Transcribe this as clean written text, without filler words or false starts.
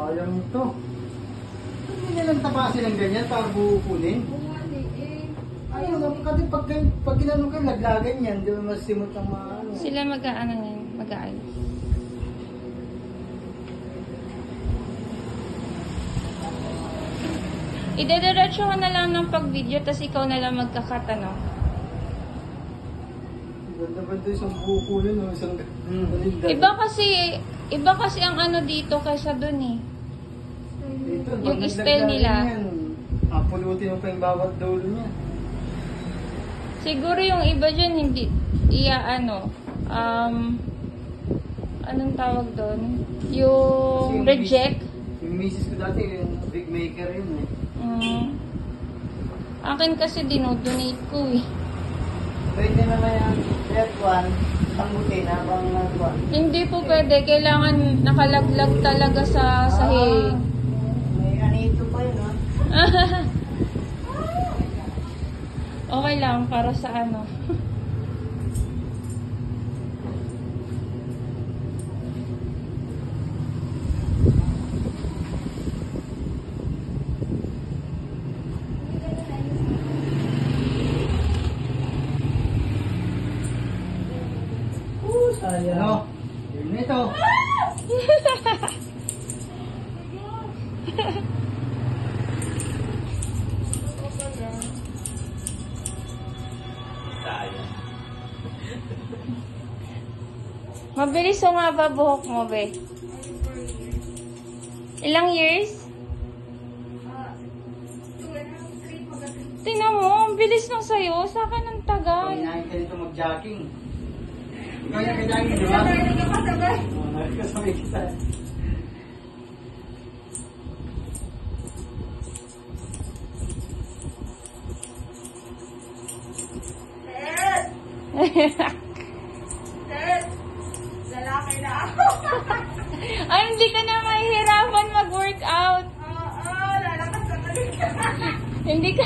Sayang ito. Hindi nilang tapasin ng ganyan para bukunin. Ayun, kasi pag ginano kayo, laglagan yan. Di ba masimot ang mga ano. Sila mag-aano yan, mag-aayos. Idediretso ko na lang ng pag-video, tas ikaw na lang magkakat, ano? Ganda ba ito isang bukunin o isang baligdan? Iba kasi ang ano dito kaysa dun eh. Dito, Yung pag style nila. naglaglagan yan, pulutin mo pa yung bawat dulo niya. Siguro yung iba dyan hindi, anong tawag doon? Yung reject. Yung misis ko dati, yung big maker yun eh. Akin kasi dinodonate ko eh. Pwede naman yung that one, pangbutin habang nagwan. Hindi po pwede. Kailangan nakalaglag talaga sa sahig. May anito pa yun ha. Okay lang para sa ano. Sayang. Ano? Yun ito. Mabilis sumaba buhok mo, be. Ilang years? Tingnan mo, ang bilis ng sayo. Sa akin ang tagal. Kinain ka dito mag-jogging. Ikaw yung kailangan, di ba? Nagkasabay kita. Lalaki na ako. Ay, hindi ka na mahihirapan mag-workout. Oo, lalakas na talaga. Hindi ka...